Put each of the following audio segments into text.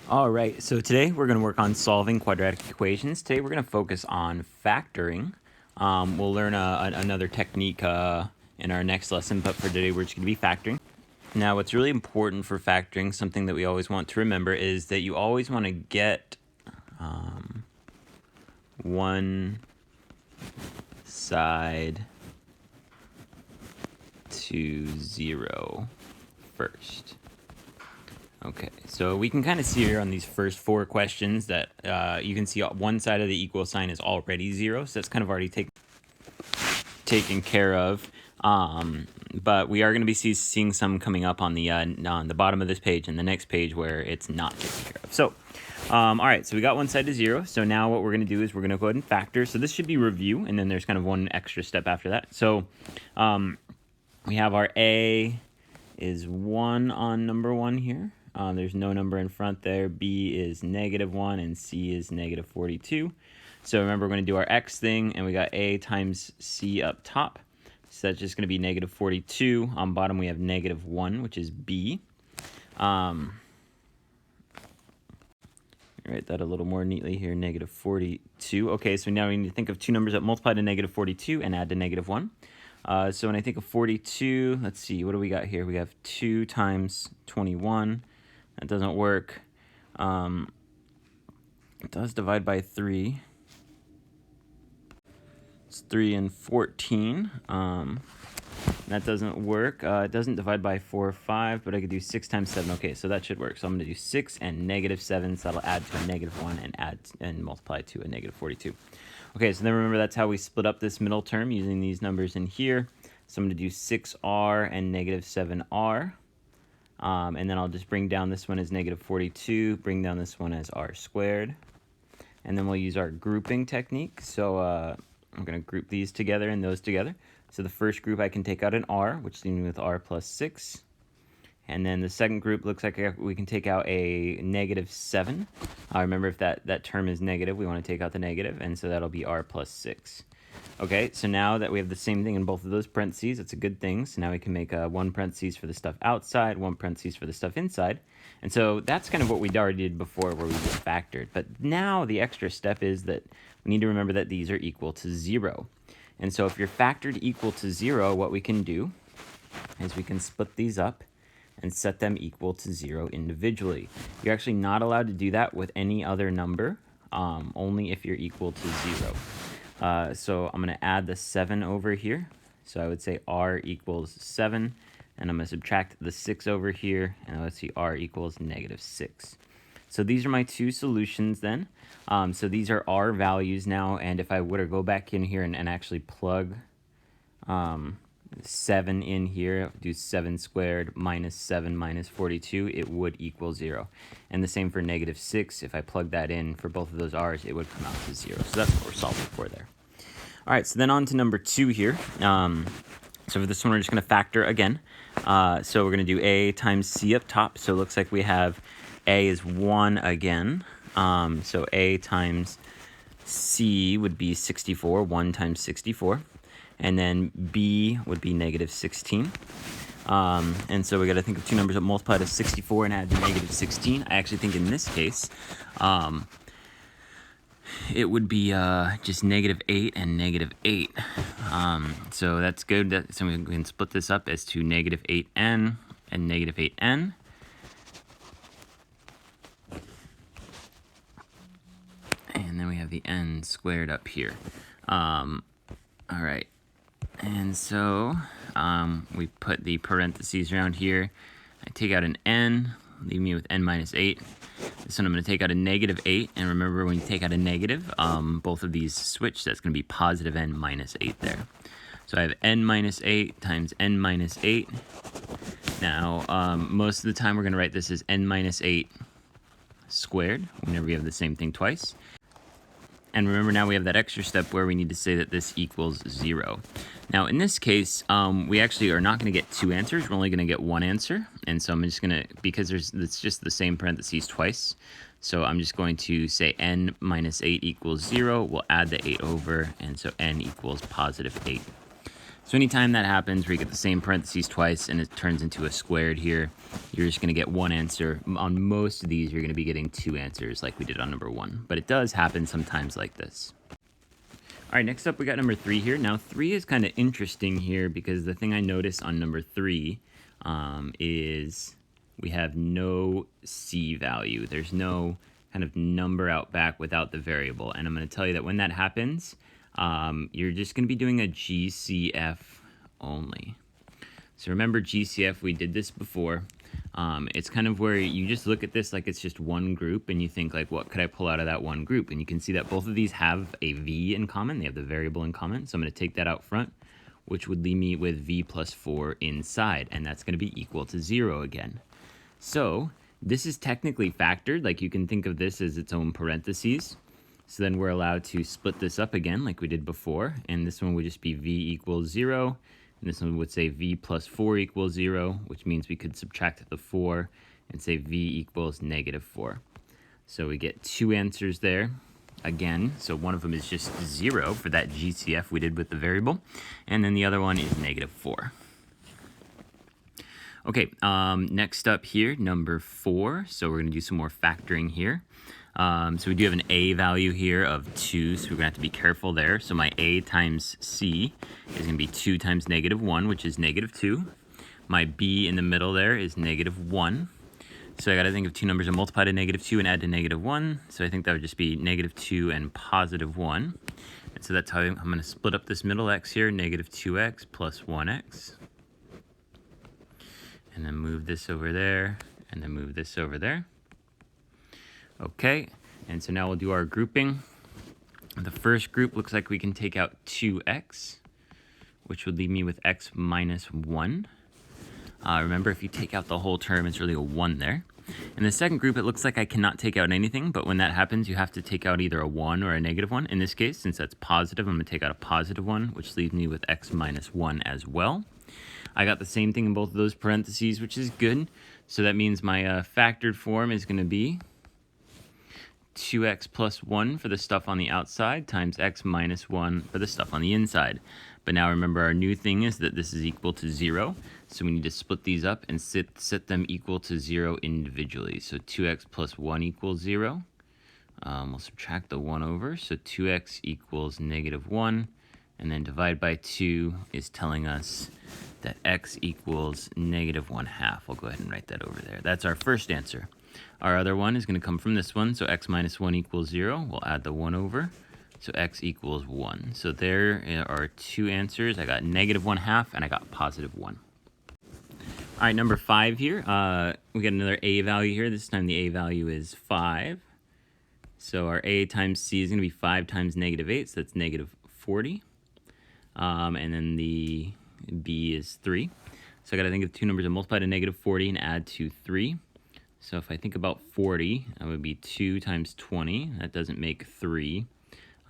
All right, so today we're going to work on solving quadratic equations. Today we're going to focus on factoring. We'll learn another technique in our next lesson, but for today we're just going to be factoring. Now, what's really important for factoring, something that we always want to remember, is that you always want to get one side to 0 first. Okay, so we can kind of see here on these first 4 questions that you can see one side of the equal sign is already 0, so that's kind of already taken care of. But we are going to be seeing some coming up on the bottom of this page and the next page where it's not taken care of. So, all right, so we got one side to 0. So now what we're going to do is we're going to go ahead and factor. So this should be review, and then there's kind of one extra step after that. So we have our A is 1 on number 1 here. There's no number in front there. B is -1 and C is -42. So remember, we're going to do our X thing, and we got A times C up top. So that's just going to be -42. On bottom, we have -1, which is B. Write that a little more neatly here, -42. Okay, so now we need to think of two numbers that multiply to -42 and add to -1. So when I think of 42, let's see, what do we got here? We have 2 times 21. That doesn't work. It does divide by 3. It's 3 and 14. That doesn't work. It doesn't divide by 4 or 5, but I could do 6 times 7. Okay, so that should work. So I'm going to do 6 and -7, so that'll add to a -1 and multiply to a -42. Okay, so then remember that's how we split up this middle term using these numbers in here. So I'm going to do 6r and -7r. And then I'll just bring down this one as -42, bring down this one as r squared. And then we'll use our grouping technique. So I'm going to group these together and those together. So the first group I can take out an r, which leaves me with r plus 6. And then the second group looks like we can take out a -7. Remember, if that term is negative, we want to take out the negative, and so that'll be r plus 6. Okay, so now that we have the same thing in both of those parentheses, it's a good thing. So now we can make one parentheses for the stuff outside, one parentheses for the stuff inside. And so that's kind of what we already did before, where we just factored. But now the extra step is that we need to remember that these are equal to 0. And so if you're factored equal to 0, what we can do is we can split these up and set them equal to 0 individually. You're actually not allowed to do that with any other number, only if you're equal to 0. So I'm going to add the 7 over here. So I would say r equals 7, and I'm going to subtract the 6 over here, and let's see, r equals -6. So these are my two solutions then. So these are r values now, and if I were to go back in here and actually plug 7 in here, do 7 squared minus 7 minus 42, it would equal 0. And the same for -6. If I plug that in for both of those r's, it would come out to 0. So that's what we're solving for there. All right, so then on to number 2 here. So for this one, we're just going to factor again. So we're going to do a times c up top. So it looks like we have a is 1 again. So a times c would be 64, 1 times 64. And then b would be -16. And so we got to think of two numbers that multiply to 64 and add to -16. I actually think in this case, it would be just -8 and -8. So that's good. So we can split this up as to -8n and -8n. And then we have the n squared up here. All right. And so we put the parentheses around here. I take out an n, leave me with n minus 8. This one I'm going to take out a -8. And remember, when you take out a negative, both of these switch. That's going to be positive n minus 8 there. So I have n minus 8 times n minus 8. Now, most of the time we're going to write this as n minus 8 squared whenever we have the same thing twice. And remember, now we have that extra step where we need to say that this equals 0. Now, in this case, we actually are not going to get 2 answers. We're only going to get 1 answer. And so I'm just going to, because it's just the same parentheses twice, so I'm just going to say n minus 8 equals 0. We'll add the 8 over, and so n equals +8. So anytime that happens where you get the same parentheses twice and it turns into a squared here, you're just going to get one answer. On most of these, you're going to be getting two answers like we did on number 1. But it does happen sometimes like this. All right, next up we got number 3 here. Now 3 is kind of interesting here because the thing I noticed on number 3 is we have no C value. There's no kind of number out back without the variable. And I'm going to tell you that when that happens, you're just going to be doing a GCF only. So remember GCF, we did this before. It's kind of where you just look at this like it's just one group and you think like, what could I pull out of that one group? And you can see that both of these have a V in common. They have the variable in common. So I'm going to take that out front, which would leave me with V plus 4 inside. And that's going to be equal to 0 again. So this is technically factored. Like you can think of this as its own parentheses. So then we're allowed to split this up again like we did before. And this one would just be V equals 0. And this one would say V plus 4 equals 0, which means we could subtract the 4 and say V equals negative 4. So we get two answers there again. So one of them is just 0 for that GCF we did with the variable. And then the other one is negative 4. Okay, next up here, number 4. So we're going to do some more factoring here. So we do have an A value here of 2, so we're going to have to be careful there. So my A times C is going to be 2 times negative 1, which is negative 2. My B in the middle there is negative 1. So I got to think of two numbers and multiply to negative 2 and add to negative 1. So I think that would just be negative 2 and positive 1. And so that's how I'm going to split up this middle x here, negative 2x plus 1x. And then move this over there, and then move this over there. Okay, and so now we'll do our grouping. The first group looks like we can take out 2x, which would leave me with x minus 1. Remember, if you take out the whole term, it's really a 1 there. In the second group, it looks like I cannot take out anything, but when that happens, you have to take out either a 1 or a negative 1. In this case, since that's positive, I'm going to take out a positive 1, which leaves me with x minus 1 as well. I got the same thing in both of those parentheses, which is good. So that means my factored form is going to be 2x plus 1 for the stuff on the outside times x minus 1 for the stuff on the inside. But now remember, our new thing is that this is equal to 0. So we need to split these up and set them equal to 0 individually. So 2x plus 1 equals 0. We'll subtract the 1 over. So 2x equals negative 1. And then divide by 2 is telling us that x equals negative 1/2. I'll go ahead and write that over there. That's our first answer. Our other one is going to come from this one. So x minus 1 equals 0. We'll add the 1 over. So x equals 1. So there are two answers. I got negative 1/2 and I got positive 1. All right, number 5 here. We got another a value here. This time the a value is 5. So our a times c is going to be 5 times negative 8. So that's negative 40. And then the b is 3. So I got to think of two numbers and multiply to negative 40 and add to 3. So if I think about 40, that would be 2 times 20. That doesn't make 3.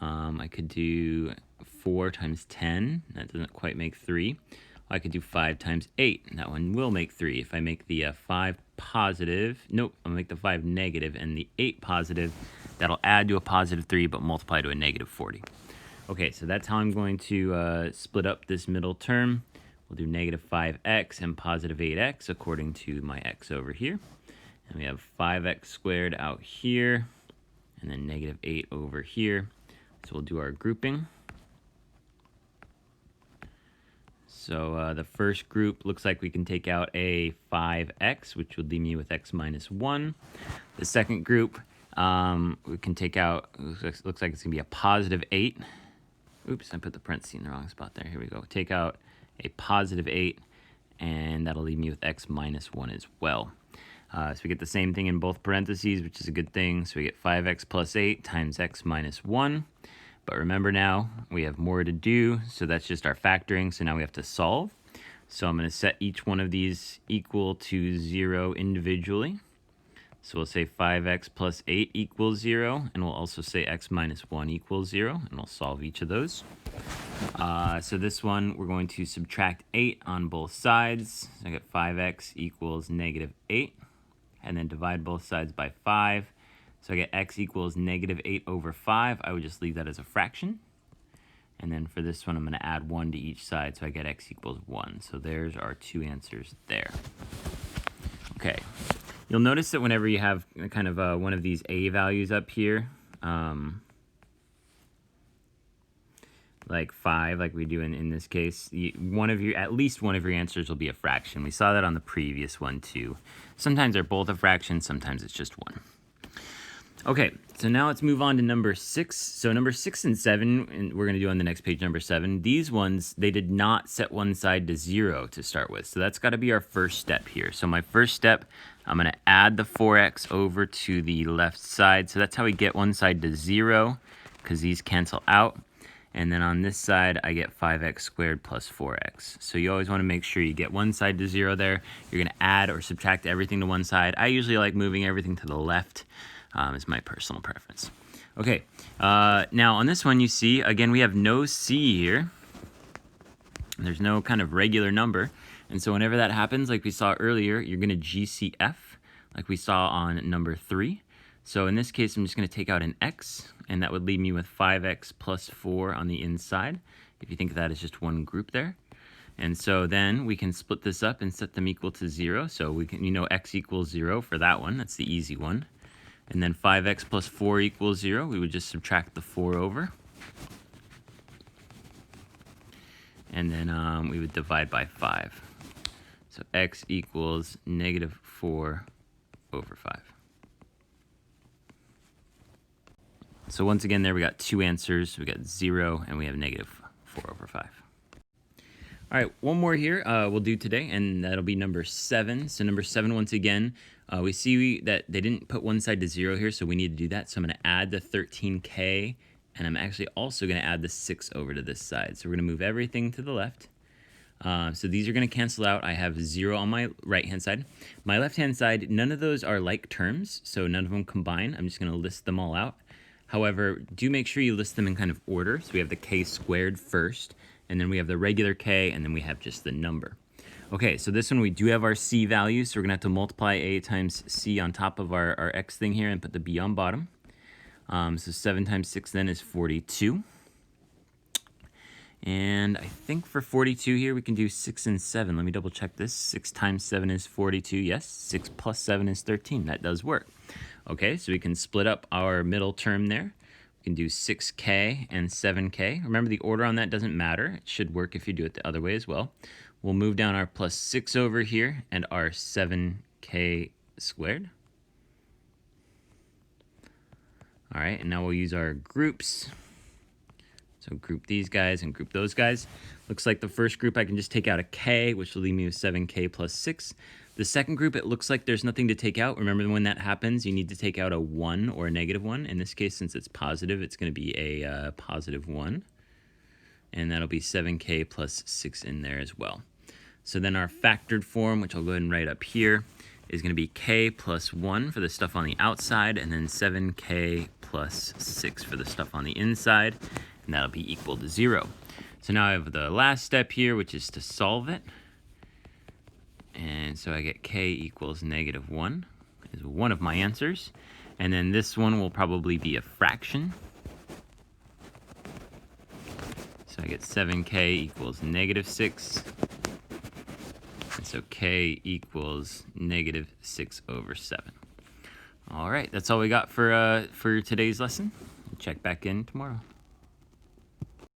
I could do 4 times 10. That doesn't quite make 3. I could do 5 times 8. That one will make 3. If I make the 5 positive, nope, I'll make the 5 negative and the 8 positive, that'll add to a positive 3 but multiply to a negative 40. Okay, so that's how I'm going to split up this middle term. We'll do negative 5x and positive 8x according to my x over here. And we have 5x squared out here, and then negative 8 over here. So we'll do our grouping. So the first group looks like we can take out a 5x, which would leave me with x minus 1. The second group, we can take out, looks like it's going to be a positive 8. Oops, I put the parentheses in the wrong spot there. Here we go. Take out a positive 8, and that'll leave me with x minus 1 as well. So we get the same thing in both parentheses, which is a good thing. So we get 5x plus 8 times x minus 1. But remember now, we have more to do, so that's just our factoring. So now we have to solve. So I'm going to set each one of these equal to 0 individually. So we'll say 5x plus 8 equals 0, and we'll also say x minus 1 equals 0, and we'll solve each of those. So this one, we're going to subtract 8 on both sides. So I get 5x equals negative 8, and then divide both sides by 5. So I get x equals negative 8 over 5. I would just leave that as a fraction. And then for this one, I'm going to add 1 to each side, so I get x equals 1. So there's our 2 answers there. Okay. You'll notice that whenever you have kind of one of these a values up here, like 5, like we do in this case, at least one of your answers will be a fraction. We saw that on the previous one too. Sometimes they're both a fraction, sometimes it's just one. Okay, so now let's move on to number 6. So number 6 and 7, and we're going to do on the next page, number 7. These ones, they did not set one side to 0 to start with. So that's got to be our first step here. So my first step, I'm going to add the 4x over to the left side. So that's how we get one side to 0, because these cancel out. And then on this side, I get 5x squared plus 4x. So you always want to make sure you get one side to 0 there. You're going to add or subtract everything to one side. I usually like moving everything to the left. Is my personal preference. Okay, now on this one you see, again, we have no c here. There's no kind of regular number. And so whenever that happens, like we saw earlier, you're going to GCF, like we saw on number 3. So in this case, I'm just going to take out an x, and that would leave me with 5x plus 4 on the inside, if you think of that as just one group there. And so then we can split this up and set them equal to 0. So we can, x equals 0 for that one. That's the easy one. And then 5x plus 4 equals 0. We would just subtract the 4 over. And then we would divide by 5. So x equals negative 4 over 5. So once again there we got 2 answers. We got 0 and we have negative 4 over 5. All right, one more here we'll do today, and that'll be number 7. So number 7, once again, we see that they didn't put one side to 0 here, so we need to do that. So I'm going to add the 13k, and I'm actually also going to add the 6 over to this side. So we're going to move everything to the left. So these are going to cancel out. I have 0 on my right-hand side. My left-hand side, none of those are like terms, so none of them combine. I'm just going to list them all out. However, do make sure you list them in kind of order. So we have the k squared first, and then we have the regular k, and then we have just the number. Okay, so this one we do have our c value, so we're going to have to multiply a times c on top of our x thing here and put the b on bottom. So 7 times 6 then is 42. And I think for 42 here we can do 6 and 7. Let me double check this. 6 times 7 is 42. Yes, 6 plus 7 is 13. That does work. Okay, so we can split up our middle term there. We can do 6k and 7k. Remember, the order on that doesn't matter. It should work if you do it the other way as well. We'll move down our plus 6 over here and our 7k squared. All right, and now we'll use our groups. So group these guys and group those guys. Looks like the first group I can just take out a k, which will leave me with 7k plus 6. The second group, it looks like there's nothing to take out. Remember, when that happens, you need to take out a 1 or a negative 1. In this case, since it's positive, it's going to be a positive 1. And that'll be 7k plus 6 in there as well. So then our factored form, which I'll go ahead and write up here, is going to be k plus 1 for the stuff on the outside, and then 7k plus 6 for the stuff on the inside, and that'll be equal to 0. So now I have the last step here, which is to solve it. And so I get k equals negative 1 is one of my answers. And then this one will probably be a fraction. So I get 7k equals negative 6. And so k equals negative 6 over 7. All right, that's all we got for today's lesson. Check back in tomorrow.